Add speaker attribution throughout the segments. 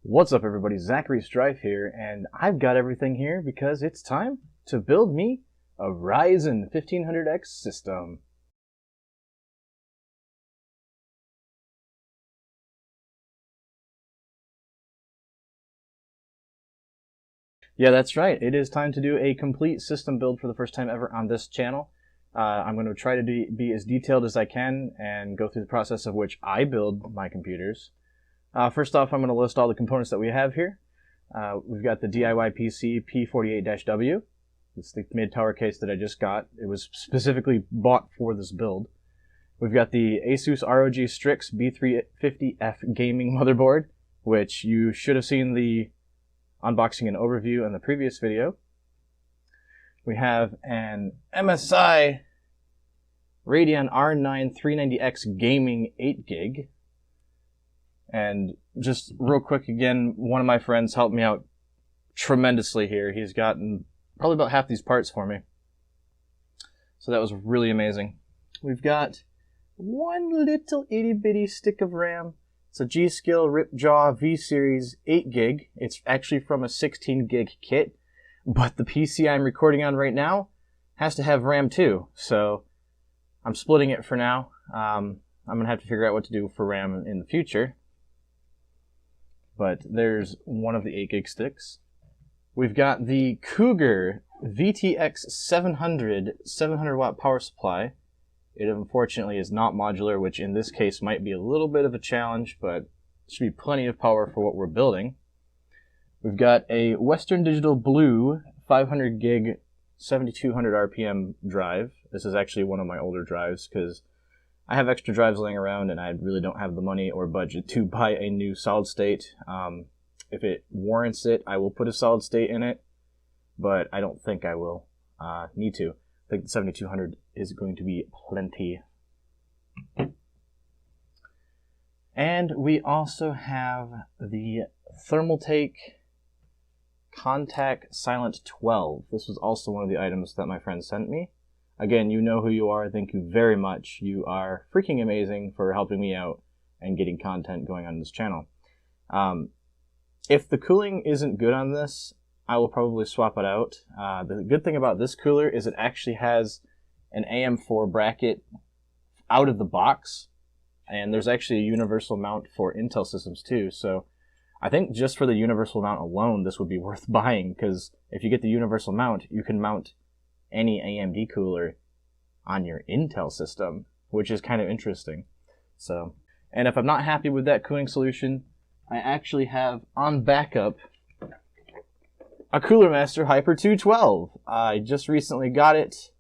Speaker 1: What's up everybody, Zachary Strife here, and I've got everything here because it's time to build me a Ryzen 1500X system. Yeah, that's right, it is time to do a complete system build for the first time ever on this channel. I'm going to try to be as detailed as I can and go through the process of which I build my computers. First off, I'm going to list all the components that we have here. We've got the DIY PC P48-W. It's the mid-tower case that I just got. It was specifically bought for this build. We've got the Asus ROG Strix B350F gaming motherboard, which you should have seen the unboxing and overview in the previous video. We have an MSI Radeon R9 390X gaming 8GB. And just real quick again, one of my friends helped me out tremendously here. He's gotten probably about half these parts for me. So that was really amazing. We've got one little itty bitty stick of RAM. It's a G.skill Ripjaw V-Series 8GB. It's actually from a 16GB kit, but the PC I'm recording on right now has to have RAM too. So I'm splitting it for now. I'm going to have to figure out what to do for RAM in the future. But there's one of the 8GB sticks. We've got the Cougar VTX 700 700-watt power supply. It unfortunately is not modular, which in this case might be a little bit of a challenge, but should be plenty of power for what we're building. We've got a Western Digital Blue 500 gig 7200 RPM drive. This is actually one of my older drives because I have extra drives laying around and I really don't have the money or budget to buy a new solid state. If it warrants it, I will put a solid state in it, but I don't think I will need to. I think the 7200 is going to be plenty. And we also have the Thermaltake Contact Silent 12. This was also one of the items that my friend sent me. Again, you know who you are. Thank you very much. You are freaking amazing for helping me out and getting content going on this channel. If the cooling isn't good on this, I will probably swap it out. The good thing about this cooler is it actually has an AM4 bracket out of the box, and there's actually a universal mount for Intel systems too. So I think just for the universal mount alone, this would be worth buying, because if you get the universal mount, you can mount any AMD cooler on your Intel system, which is kind of interesting. So, and if I'm not happy with that cooling solution, I actually have on backup a Cooler Master Hyper 212. I just recently got it.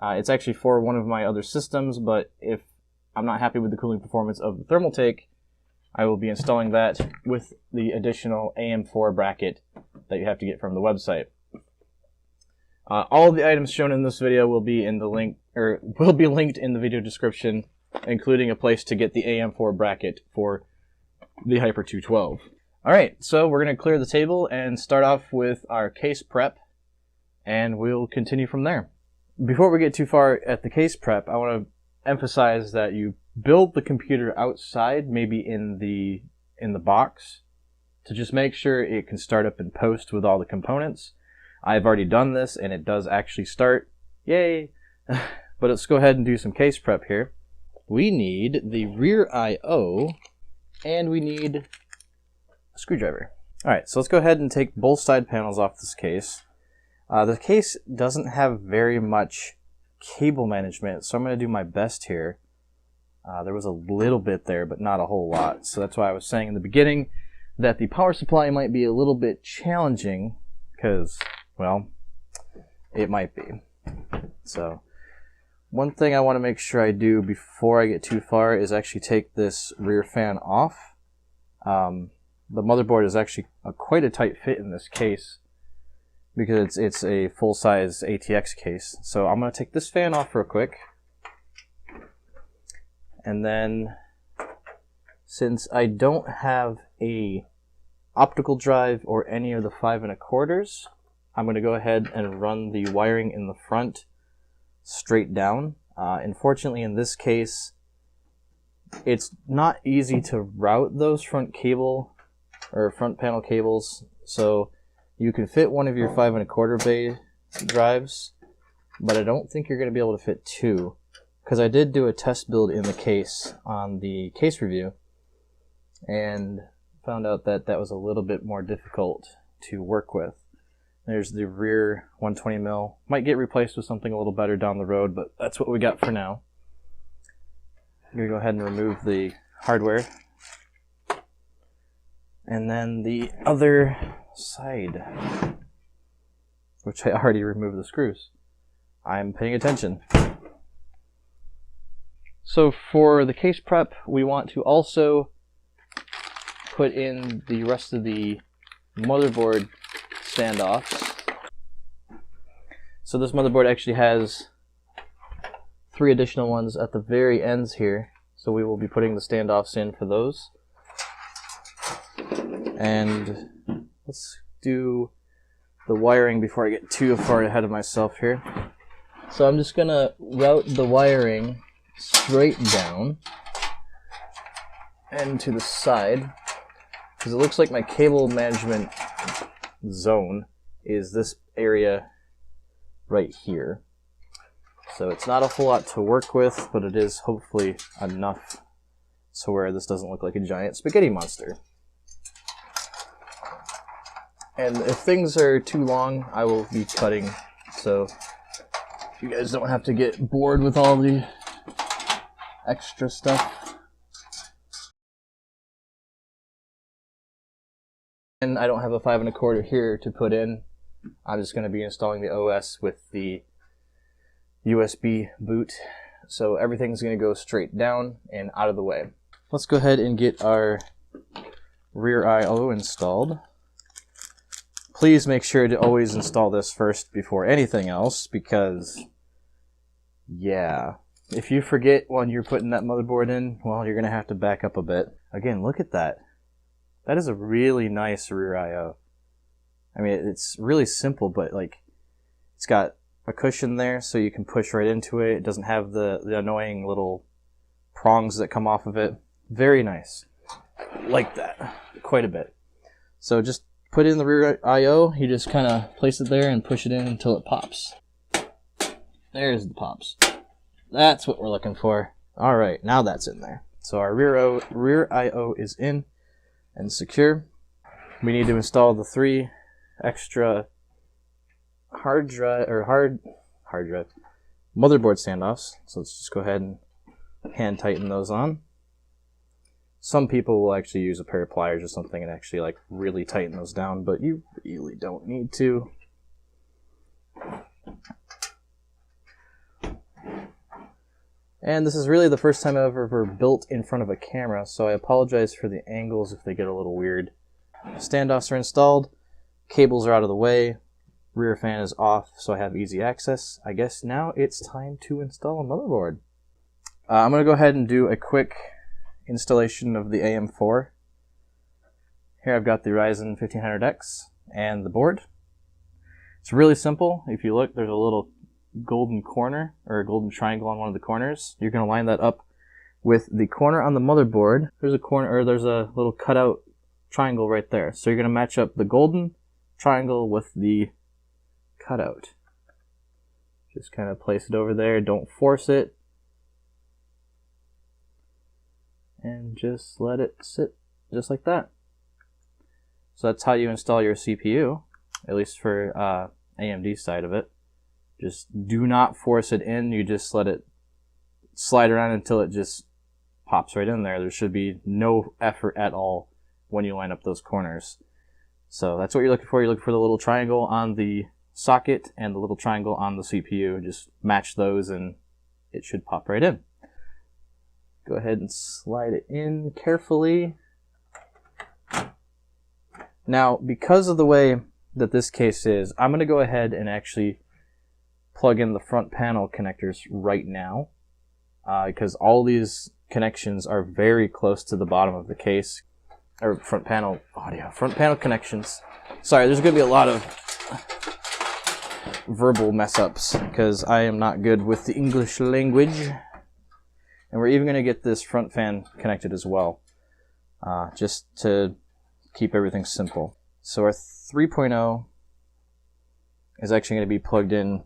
Speaker 1: It's actually for one of my other systems, but if I'm not happy with the cooling performance of the Thermaltake, I will be installing that with the additional AM4 bracket that you have to get from the website. All of the items shown in this video will be in the link, or will be linked in the video description, including a place to get the AM4 bracket for the Hyper 212. Alright, so we're going to clear the table and start off with our case prep, and we'll continue from there. Before we get too far at the case prep, I want to emphasize that you build the computer outside, maybe in the box, to just make sure it can start up in post with all the components. I've already done this, and it does actually start. Yay! But let's go ahead and do some case prep here. We need the rear I/O, and we need a screwdriver. Alright, so let's go ahead and take both side panels off this case. The case doesn't have very much cable management, so I'm going to do my best here. There was a little bit there, but not a whole lot. So that's why I was saying in the beginning that the power supply might be a little bit challenging, because, well, it might be. So one thing I want to make sure I do before I get too far is actually take this rear fan off. The motherboard is actually quite a tight fit in this case because it's a full-size ATX case. So I'm going to take this fan off real quick. And then, since I don't have a optical drive or any of the 5 1/4, I'm going to go ahead and run the wiring in the front straight down. Unfortunately, in this case, it's not easy to route those front cable or front panel cables. So you can fit one of your 5 1/4 bay drives, but I don't think you're going to be able to fit 2, because I did do a test build in the case on the case review and found out that that was a little bit more difficult to work with. There's the rear 120mm. Might get replaced with something a little better down the road, but that's what we got for now. I'm going to go ahead and remove the hardware. And then the other side, which I already removed the screws. I'm paying attention. So for the case prep, we want to also put in the rest of the motherboard standoffs. So this motherboard actually has 3 additional ones at the very ends here. So we will be putting the standoffs in for those. And let's do the wiring before I get too far ahead of myself here. So I'm just gonna route the wiring straight down and to the side, because it looks like my cable management zone is this area right here. So it's not a whole lot to work with, but it is hopefully enough to where this doesn't look like a giant spaghetti monster. And if things are too long, I will be cutting, so you guys don't have to get bored with all the extra stuff. And I don't have a 5 1/4 here to put in. I'm just going to be installing the OS with the USB boot. So everything's going to go straight down and out of the way. Let's go ahead and get our rear I/O installed. Please make sure to always install this first before anything else, because yeah, if you forget when you're putting that motherboard in, well, you're going to have to back up a bit. Again, look at that. That is a really nice rear I/O. I mean, it's really simple, but like, it's got a cushion there so you can push right into it. It doesn't have the annoying little prongs that come off of it. Very nice. Like that quite a bit. So just put in the rear I/O, you just kind of place it there and push it in until it pops. There's the pops. That's what we're looking for. Alright, now that's in there. So our rear I/O is in and secure. We need to install the 3 extra hard drive motherboard standoffs. So let's just go ahead and hand tighten those on. Some people will actually use a pair of pliers or something and actually like really tighten those down, but you really don't need to. And this is really the first time I've ever built in front of a camera, so I apologize for the angles if they get a little weird. Standoffs are installed, cables are out of the way, rear fan is off, so I have easy access. I guess now it's time to install a motherboard. I'm going to go ahead and do a quick installation of the AM4. Here I've got the Ryzen 1500X and the board. It's really simple. If you look, there's a little golden corner or a golden triangle on one of the corners. You're going to line that up with the corner on the motherboard. There's a corner, or there's a little cutout triangle right there. So you're going to match up the golden triangle with the cutout. Just kind of place it over there. Don't force it. And just let it sit just like that. So that's how you install your CPU, at least for AMD's side of it. Just do not force it in. You just let it slide around until it just pops right in there. There should be no effort at all when you line up those corners. So that's what you're looking for. You're looking for the little triangle on the socket and the little triangle on the CPU. Just match those and it should pop right in. Go ahead and slide it in carefully. Now, because of the way that this case is, I'm going to go ahead and actually plug in the front panel connectors right now, because all these connections are very close to the bottom of the case, or front panel connections. Sorry, there's going to be a lot of verbal mess ups because I am not good with the English language. And we're even going to get this front fan connected as well, just to keep everything simple. So our 3.0 is actually going to be plugged in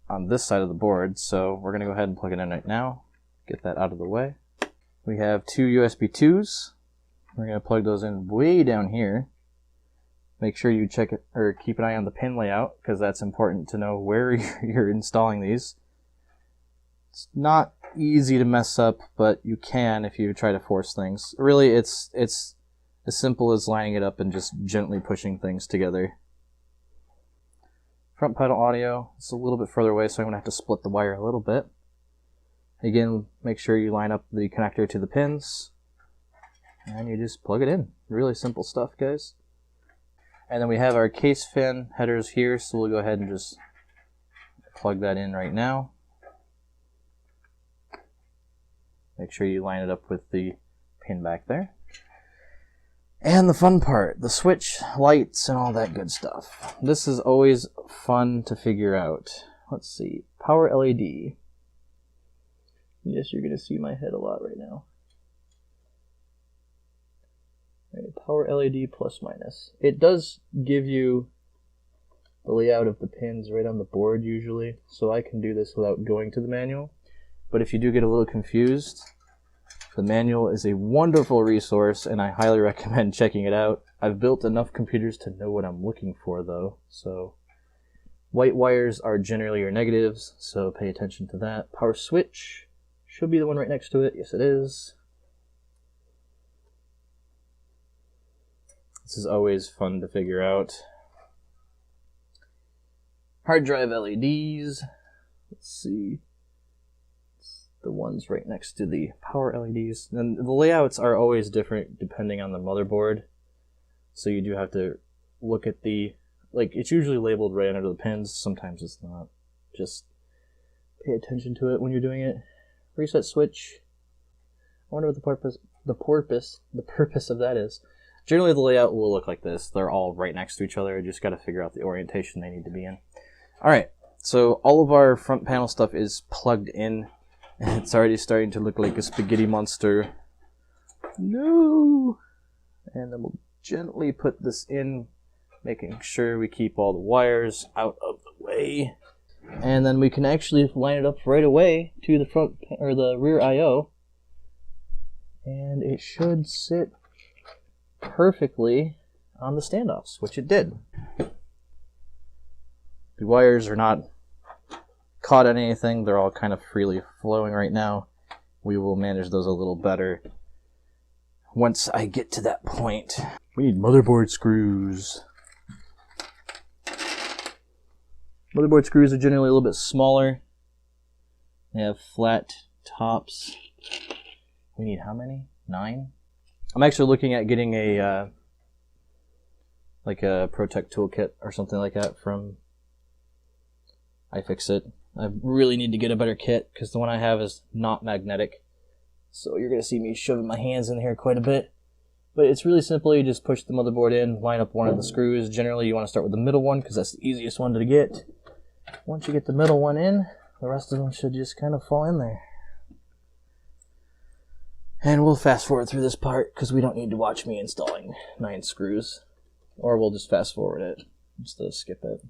Speaker 1: on this side of the board, so we're going to go ahead and plug it in right now. Get that out of the way. We have two USB 2s. We're going to plug those in way down here. Make sure you check it or keep an eye on the pin layout, because that's important to know where you're installing these. It's not easy to mess up, but you can if you try to force things. Really, it's as simple as lining it up and just gently pushing things together. Front panel audio, it's a little bit further away, so I'm going to have to split the wire a little bit. Again, make sure you line up the connector to the pins, and you just plug it in. Really simple stuff, guys. And then we have our case fan headers here, so we'll go ahead and just plug that in right now. Make sure you line it up with the pin back there. And the fun part, the switch, lights, and all that good stuff. This is always fun to figure out. Let's see, power LED. Yes, you're going to see my head a lot right now. Right, power LED plus minus. It does give you the layout of the pins right on the board usually, so I can do this without going to the manual. But if you do get a little confused, the manual is a wonderful resource, and I highly recommend checking it out. I've built enough computers to know what I'm looking for, though. So, white wires are generally your negatives, so pay attention to that. Power switch should be the one right next to it. Yes, it is. This is always fun to figure out. Hard drive LEDs. Let's see. The ones right next to the power LEDs. And the layouts are always different depending on the motherboard. So you do have to look at the, like, it's usually labeled right under the pins. Sometimes it's not. Just pay attention to it when you're doing it. Reset switch. I wonder what the purpose of that is. Generally the layout will look like this. They're all right next to each other. You just got to figure out the orientation they need to be in. Alright, so all of our front panel stuff is plugged in. It's already starting to look like a spaghetti monster. No! And then we'll gently put this in, making sure we keep all the wires out of the way. And then we can actually line it up right away to the front or the rear I/O. And it should sit perfectly on the standoffs, which it did. The wires are not caught on anything. They're all kind of freely flowing right now. We will manage those a little better once I get to that point. We need motherboard screws. Motherboard screws are generally a little bit smaller. They have flat tops. We need how many? 9? I'm actually looking at getting a like a ProTech toolkit or something like that from iFixit. I really need to get a better kit because the one I have is not magnetic. So you're going to see me shoving my hands in here quite a bit. But it's really simple. You just push the motherboard in, line up one of the screws. Generally you want to start with the middle one because that's the easiest one to get. Once you get the middle one in, the rest of them should just kind of fall in there. And we'll fast forward through this part because we don't need to watch me installing 9 screws. Or we'll just fast forward it instead of skip it.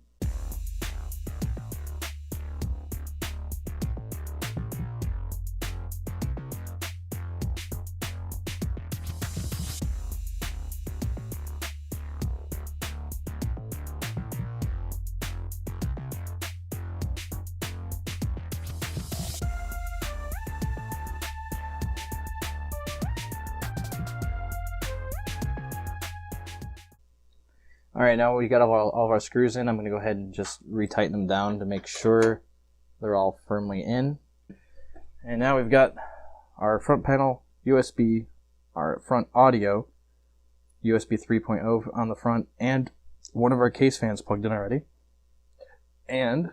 Speaker 1: Alright, now we got all of our screws in. I'm going to go ahead and just retighten them down to make sure they're all firmly in. And now we've got our front panel USB, our front audio, USB 3.0 on the front, and one of our case fans plugged in already, and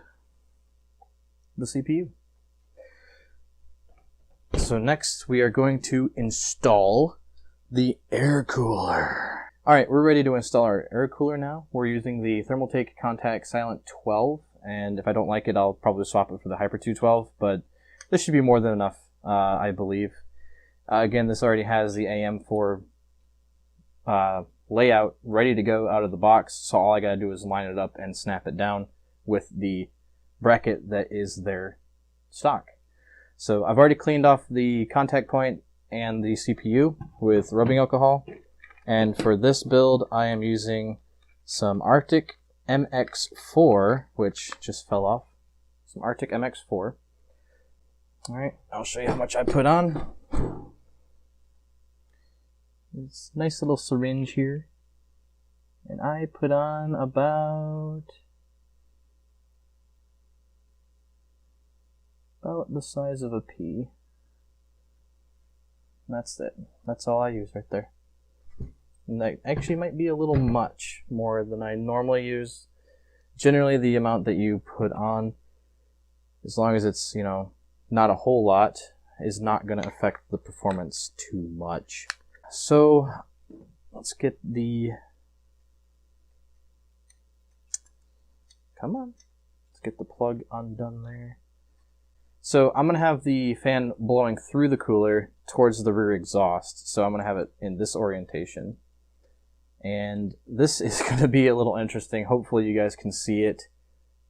Speaker 1: the CPU. So next we are going to install the air cooler. Alright, we're ready to install our air cooler now. We're using the Thermaltake Contact Silent 12, and if I don't like it, I'll probably swap it for the Hyper 212, but this should be more than enough, I believe. Again, this already has the AM4 layout ready to go out of the box, so all I gotta do is line it up and snap it down with the bracket that is their stock. So I've already cleaned off the contact point and the CPU with rubbing alcohol, and for this build I am using some Arctic MX4, which just fell off. Some Arctic MX4. Alright, I'll show you how much I put on. This nice little syringe here. And I put on about the size of a pea. And that's it. That's all I use right there. And that actually might be a little much more than I normally use. Generally, the amount that you put on, as long as it's, you know, not a whole lot, is not going to affect the performance too much. So let's get the, come on, let's get the plug undone there. So I'm going to have the fan blowing through the cooler towards the rear exhaust. So I'm going to have it in this orientation. And this is going to be a little interesting. Hopefully you guys can see it.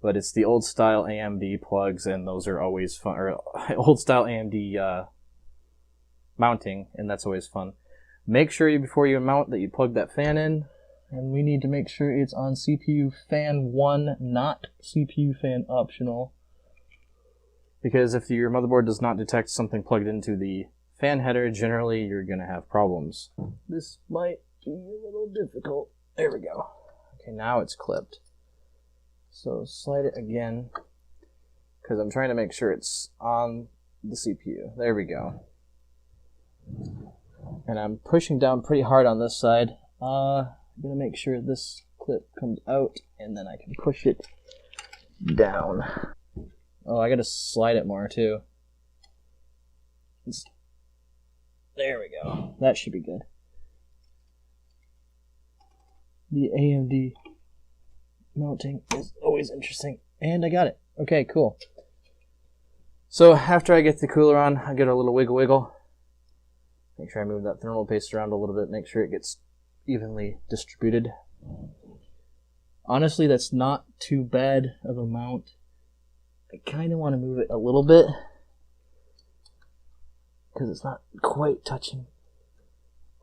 Speaker 1: But it's the old style AMD plugs, and those are always fun. Or old style AMD mounting, and that's always fun. Make sure before you mount that you plug that fan in. And we need to make sure it's on CPU fan 1, not CPU fan optional. Because if your motherboard does not detect something plugged into the fan header, generally you're going to have problems. This might be a little difficult. There we go. Okay, now it's clipped. So slide it again, because I'm trying to make sure it's on the CPU. There we go. And I'm pushing down pretty hard on this side. I'm going to make sure this clip comes out, and then I can push it down. Oh, I got to slide it more too. There we go. That should be good. The AMD mounting is always interesting. And I got it. Okay, cool. So after I get the cooler on, I get a little wiggle. Make sure I move that thermal paste around a little bit. Make sure it gets evenly distributed. Honestly, that's not too bad of a mount. I kind of want to move it a little bit, because it's not quite touching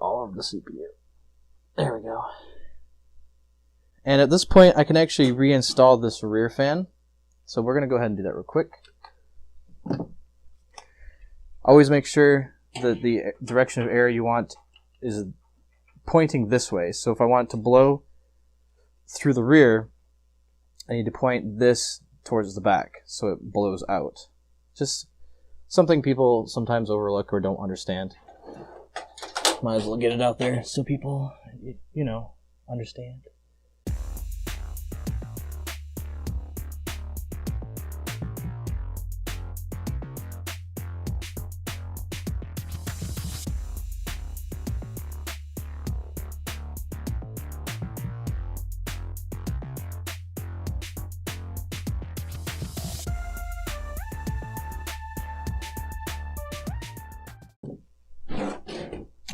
Speaker 1: all of the CPU. There we go. And at this point, I can actually reinstall this rear fan. So we're going to go ahead and do that real quick. Always make sure that the direction of air you want is pointing this way. So if I want it to blow through the rear, I need to point this towards the back so it blows out. Just something people sometimes overlook or don't understand. Might as well get it out there so people, you know, understand.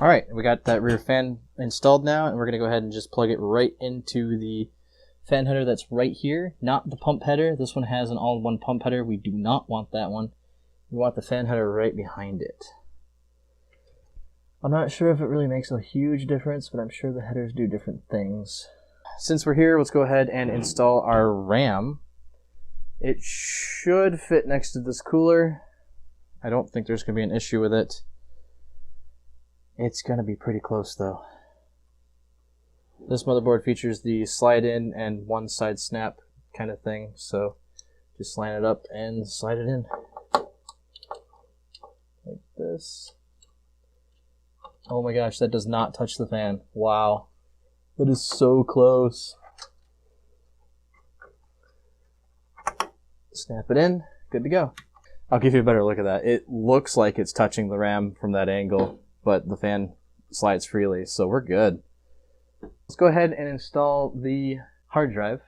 Speaker 1: Alright, we got that rear fan installed now, and we're going to go ahead and just plug it right into the fan header that's right here, not the pump header. This one has an all-in-one pump header. We do not want that one. We want the fan header right behind it. I'm not sure if it really makes a huge difference, but I'm sure the headers do different things. Since we're here, let's go ahead and install our RAM. It should fit next to this cooler. I don't think there's going to be an issue with it. It's going to be pretty close though. This motherboard features the slide in and one side snap kind of thing, so just line it up and slide it in. Like this. Oh my gosh, that does not touch the fan. Wow. That is so close. Snap it in, good to go. I'll give you a better look at that. It looks like it's touching the RAM from that angle, but the fan slides freely, so we're good. Let's go ahead and install the hard drive.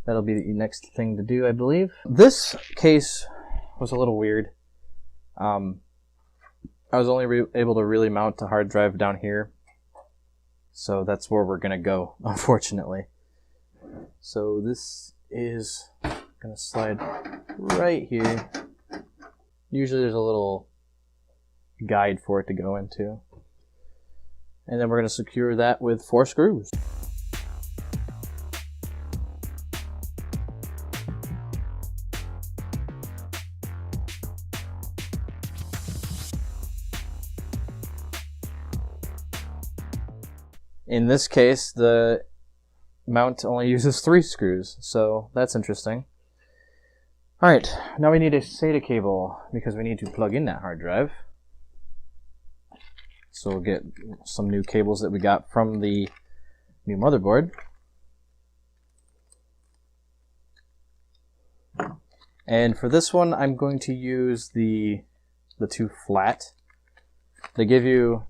Speaker 1: That'll be the next thing to do, I believe. This case was a little weird. I was only able to really mount the hard drive down here, So that's where we're going to go, unfortunately. So this is going to slide right here. Usually there's a little guide for it to go into. And then we're going to secure that with 4 screws. In this case, the mount only uses 3 screws, so that's interesting. Alright, now we need a SATA cable because we need to plug in that hard drive. So we'll get some new cables that we got from the new motherboard. And for this one, I'm going to use the 2 flat. They give you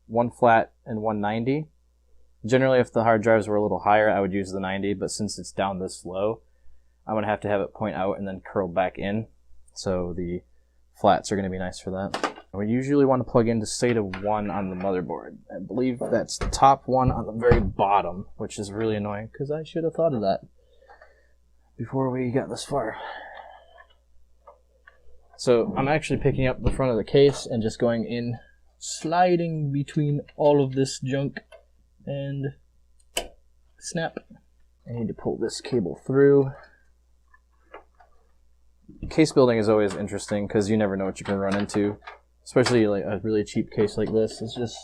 Speaker 1: 1 flat and 190. Generally, if the hard drives were a little higher, I would use the 90, but since it's down this low, I'm going to have it point out and then curl back in. So the flats are going to be nice for that. We usually want to plug into SATA 1 on the motherboard. I believe that's the top one on the very bottom, which is really annoying because I should have thought of that before we got this far. So I'm actually picking up the front of the case and just going in, sliding between all of this junk, and snap. I need to pull this cable through. Case building is always interesting because you never know what you're going to run into. Especially like a really cheap case like this. It's just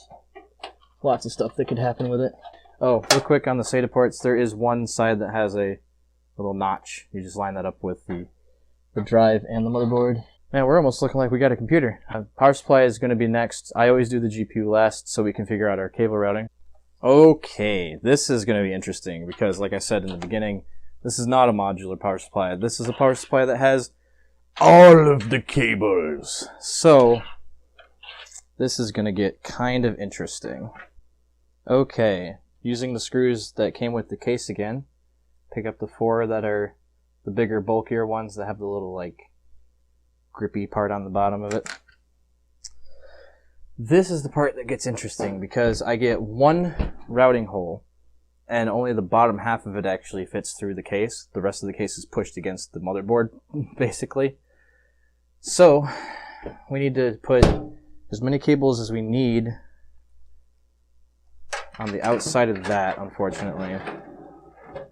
Speaker 1: lots of stuff that could happen with it. Oh, real quick on the SATA ports, there is one side that has a little notch. You just line that up with the drive and the motherboard. Man, we're almost looking like we got a computer. Power supply is going to be next. I always do the GPU last so we can figure out our cable routing. Okay, this is going to be interesting because like I said in the beginning, this is not a modular power supply. This is a power supply that has all of the cables. So this is going to get kind of interesting. Okay, using the screws that came with the case again, pick up the 4 that are the bigger, bulkier ones that have the little like grippy part on the bottom of it. This is the part that gets interesting because I get 1 routing hole and only the bottom half of it actually fits through the case. The rest of the case is pushed against the motherboard, basically. So we need to put as many cables as we need on the outside of that, unfortunately.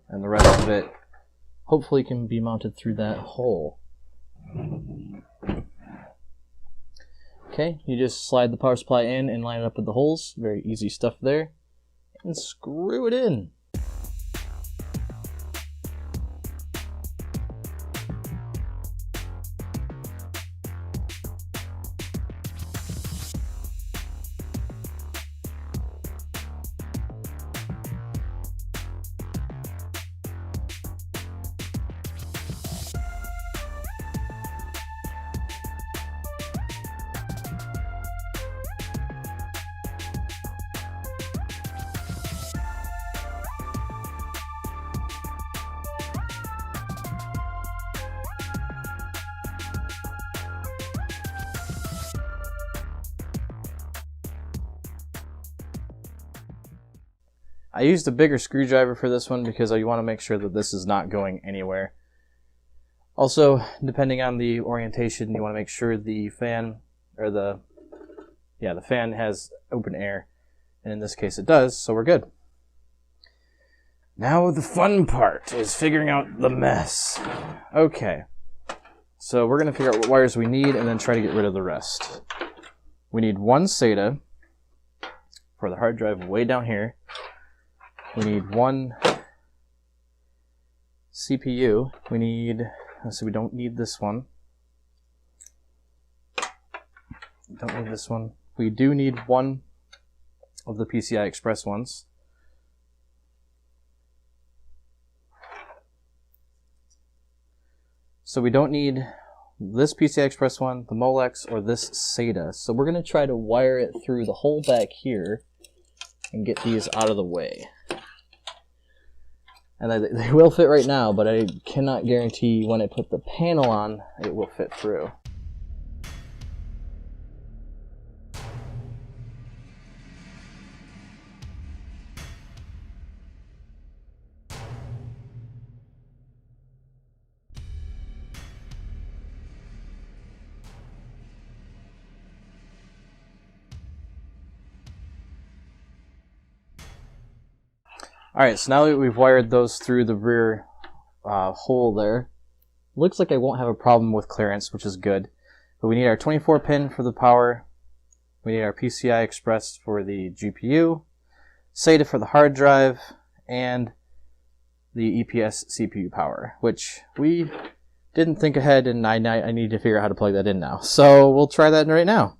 Speaker 1: And the rest of it hopefully can be mounted through that hole. Okay, you just slide the power supply in and line it up with the holes. Very easy stuff there. And screw it in. I used a bigger screwdriver for this one because you want to make sure that this is not going anywhere. Also, depending on the orientation, you want to make sure the fan, or the fan has open air. And in this case it does, so we're good. Now the fun part is figuring out the mess. Okay, so we're going to figure out what wires we need and then try to get rid of the rest. We need 1 SATA for the hard drive way down here. We need 1 CPU. We need, so we don't need this one. Don't need this one. We do need 1 of the PCI Express ones. So we don't need this PCI Express one, the Molex, or this SATA. So we're going to try to wire it through the hole back here and get these out of the way. And they will fit right now, but I cannot guarantee when I put the panel on, it will fit through. Alright, so now that we've wired those through the rear hole there, looks like I won't have a problem with clearance, which is good. But we need our 24 pin for the power, we need our PCI Express for the GPU, SATA for the hard drive, and the EPS CPU power, which we didn't think ahead, and I need to figure out how to plug that in now. So we'll try that right now.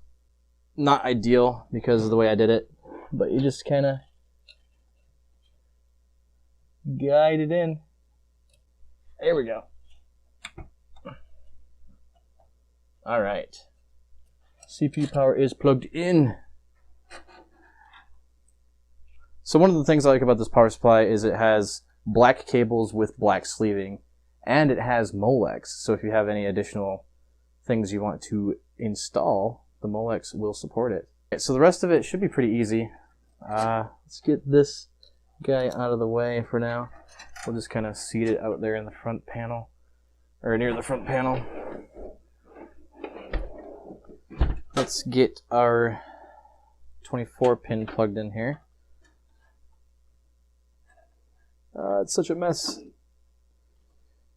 Speaker 1: Not ideal because of the way I did it, but you just kind of guide it in. There we go. All right. CPU power is plugged in. So one of the things I like about this power supply is it has black cables with black sleeving, and it has Molex. So if you have any additional things you want to install, the Molex will support it. Okay, so the rest of it should be pretty easy. Let's get this guy out of the way for now. We'll just kind of seat it out there in the front panel, or near the front panel. Let's get our 24 pin plugged in here. It's such a mess.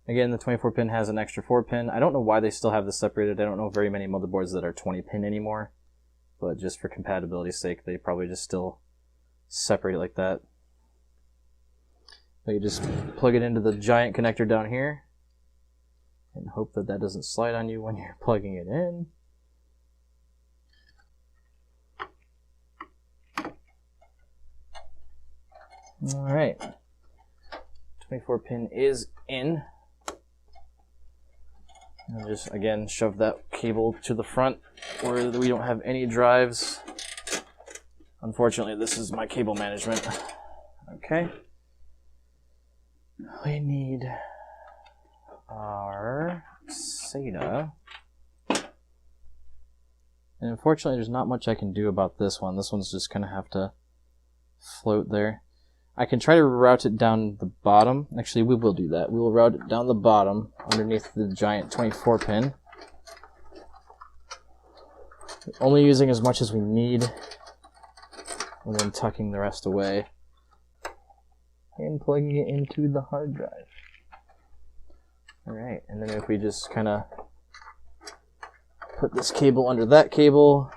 Speaker 1: Again, the 24 pin has an extra 4 pin. I don't know why they still have this separated. I don't know very many motherboards that are 20 pin anymore. But just for compatibility's sake, they probably just still separate it like that. But you just plug it into the giant connector down here and hope that that doesn't slide on you when you're plugging it in. Alright, 24 pin is in. And just again shove that cable to the front where we don't have any drives. Unfortunately, this is my cable management. Okay. We need our SATA. And unfortunately, there's not much I can do about this one. This one's just going to have to float there. I can try to route it down the bottom. Actually, we will do that. We will route it down the bottom underneath the giant 24 pin. Only using as much as we need, and then tucking the rest away. And plugging it into the hard drive. Alright, and then if we just kind of put this cable under that cable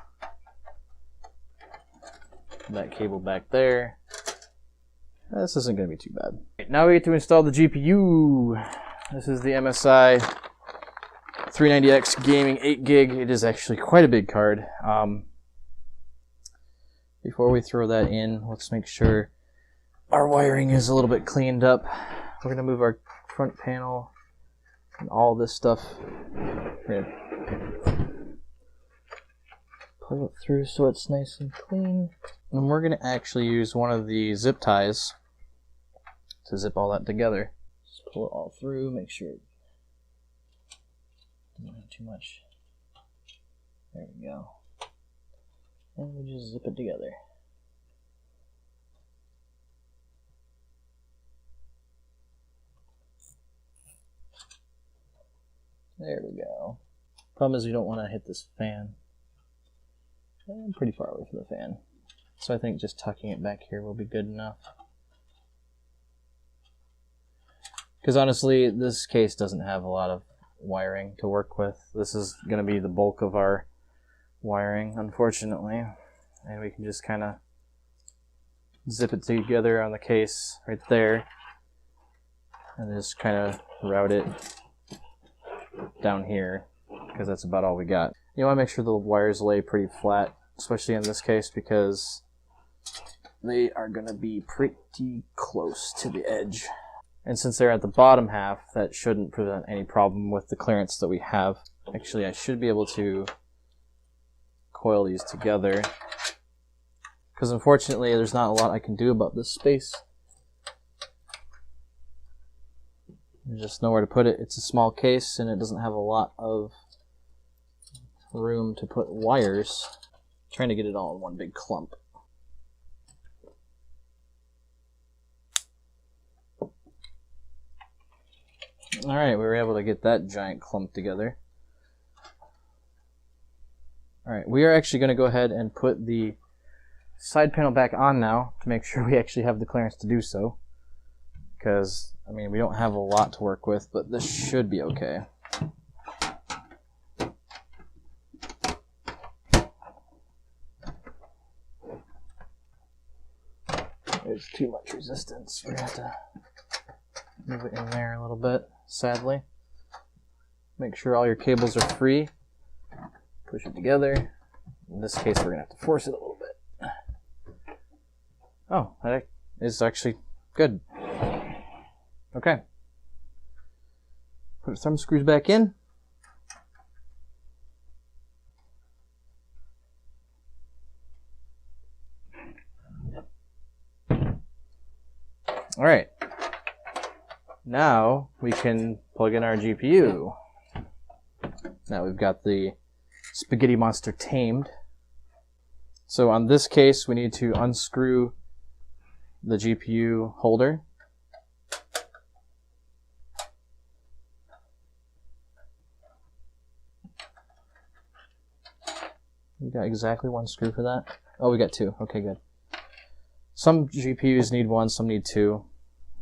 Speaker 1: back there, this isn't going to be too bad. Right, now we get to install the GPU. This is the MSI 390X Gaming 8 gig. It is actually quite a big card. Before we throw that in, let's make sure our wiring is a little bit cleaned up. We're going to move our front panel and all this stuff. We're going to plug it through so it's nice and clean. And we're going to actually use one of the zip ties to zip all that together. Just pull it all through, make sure it doesn't have too much. There we go. And we just zip it together. There we go. Problem is we don't want to hit this fan. I'm pretty far away from the fan. So I think just tucking it back here will be good enough. Because honestly, this case doesn't have a lot of wiring to work with. This is going to be the bulk of our wiring, unfortunately. And we can just kind of zip it together on the case right there. And just kind of route it down here, because that's about all we got. You want to make sure the wires lay pretty flat, especially in this case, because they are going to be pretty close to the edge. And since they're at the bottom half, that shouldn't present any problem with the clearance that we have. Actually, I should be able to coil these together, because unfortunately there's not a lot I can do about this space. There's just nowhere to put it. It's a small case and it doesn't have a lot of room to put wires. I'm trying to get it all in one big clump. Alright, we were able to get that giant clump together. Alright, we are actually going to go ahead and put the side panel back on now to make sure we actually have the clearance to do so. because, I mean, we don't have a lot to work with, but this should be okay. There's too much resistance. We're going to have to move it in there a little bit, sadly. Make sure all your cables are free. Push it together. In this case, we're going to have to force it a little bit. Oh, that is actually good. Okay. Put our thumb screws back in. All right. Now we can plug in our GPU. Now we've got the spaghetti monster tamed. So on this case, we need to unscrew the GPU holder. We got exactly one screw for that. Oh, we got two. Okay, good. Some GPUs need one, some need two.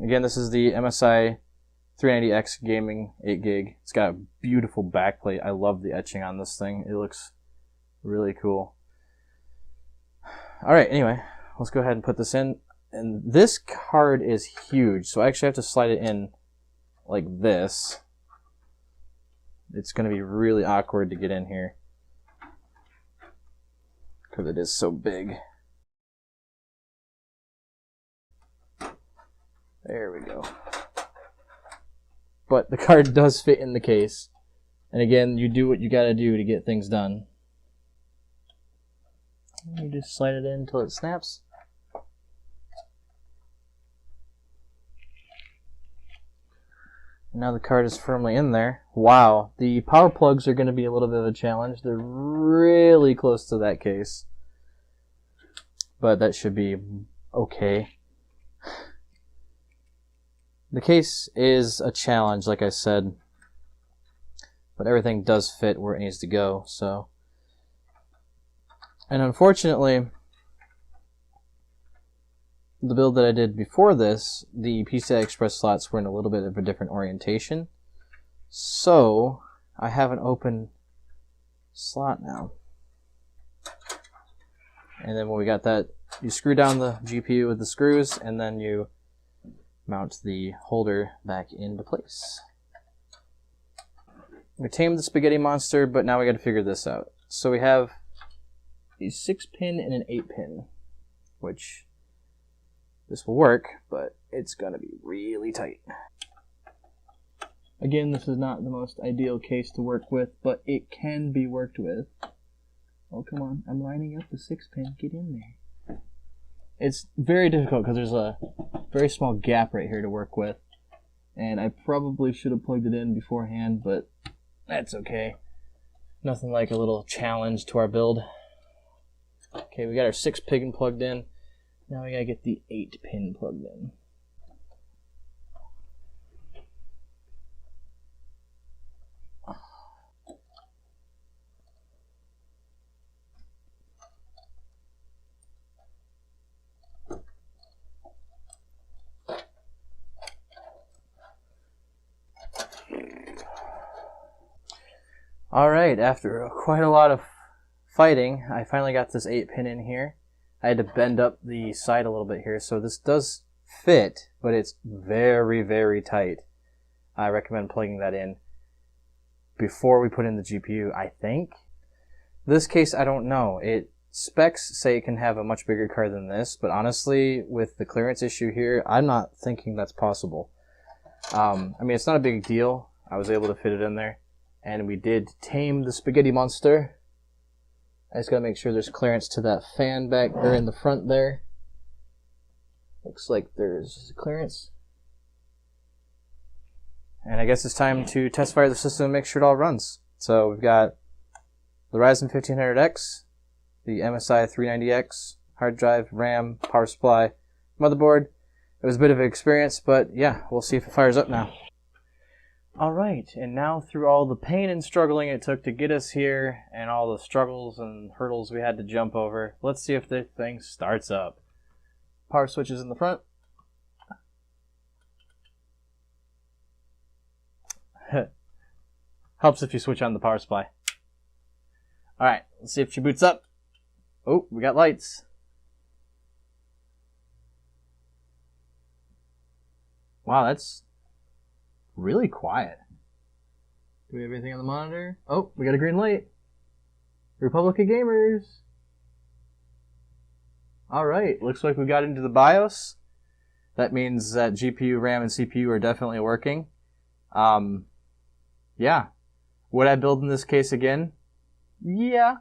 Speaker 1: Again, this is the MSI 390X Gaming 8 gig. It's got a beautiful backplate. I love the etching on this thing. It looks really cool. All right, anyway, let's go ahead and put this in. And this card is huge, so I actually have to slide it in like this. It's going to be really awkward to get in here because it is so big. There we go. But the card does fit in the case. And again, you do what you gotta do to get things done. You just slide it in until it snaps. And now the card is firmly in there. Wow, the power plugs are going to be a little bit of a challenge. They're really close to that case. But that should be okay. The case is a challenge, like I said, but everything does fit where it needs to go, so. And unfortunately, the build that I did before this, the PCI Express slots were in a little bit of a different orientation, so I have an open slot now. And then when we got that, you screw down the GPU with the screws, and then you mount the holder back into place. We tamed the spaghetti monster, but now we got to figure this out. So we have a 6-pin and an 8-pin, which this will work, but it's going to be really tight. Again, this is not the most ideal case to work with, but it can be worked with. Oh, come on. I'm lining up the 6-pin. Get in there. It's very difficult because there's a very small gap right here to work with. And I probably should have plugged it in beforehand, but that's okay. Nothing like a little challenge to our build. Okay, we got our 6-pin plugged in. Now we gotta get the 8-pin plugged in. Alright, after quite a lot of fighting, I finally got this 8-pin in here. I had to bend up the side a little bit here, so this does fit, but it's very, very tight. I recommend plugging that in before we put in the GPU, I think. This case, I don't know. Specs say it can have a much bigger card than this, but honestly, with the clearance issue here, I'm not thinking that's possible. I mean, it's not a big deal. I was able to fit it in there. And we did tame the spaghetti monster. I just gotta make sure there's clearance to that fan back there in the front there. Looks like there's clearance. And I guess it's time to test fire the system and make sure it all runs. So we've got the Ryzen 1500X, the MSI 390X, hard drive, RAM, power supply, motherboard. It was a bit of an experience, but yeah, we'll see if it fires up now. Alright, and now through all the pain and struggling it took to get us here, and all the struggles and hurdles we had to jump over, let's see if this thing starts up. Power switch is in the front. Helps if you switch on the power supply. Alright, let's see if she boots up. Oh, we got lights. Wow, that's really quiet. Do we have anything on the monitor? Oh, we got a green light. Republic of Gamers. Alright, looks like we got into the BIOS. That means that GPU, RAM, and CPU are definitely working. Yeah. Would I build in this case again? Yeah.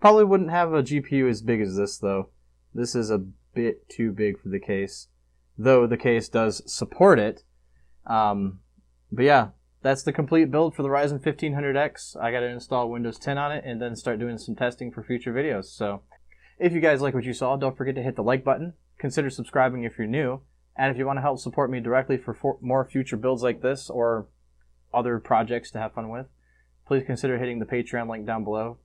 Speaker 1: Probably wouldn't have a GPU as big as this, though. This is a bit too big for the case. Though the case does support it. But yeah, that's the complete build for the Ryzen 1500X. I got to install Windows 10 on it and then start doing some testing for future videos. So if you guys like what you saw, don't forget to hit the like button. Consider subscribing if you're new. And if you want to help support me directly for more future builds like this or other projects to have fun with, please consider hitting the Patreon link down below.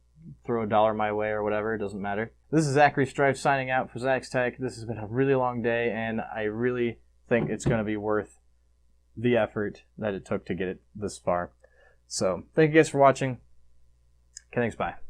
Speaker 1: Throw a dollar my way or whatever, it doesn't matter. This is Zachary Strife signing out for Zach's Tech. This has been a really long day, and I really think it's going to be worth the effort that it took to get it this far. So, thank you guys for watching. Okay, thanks, bye.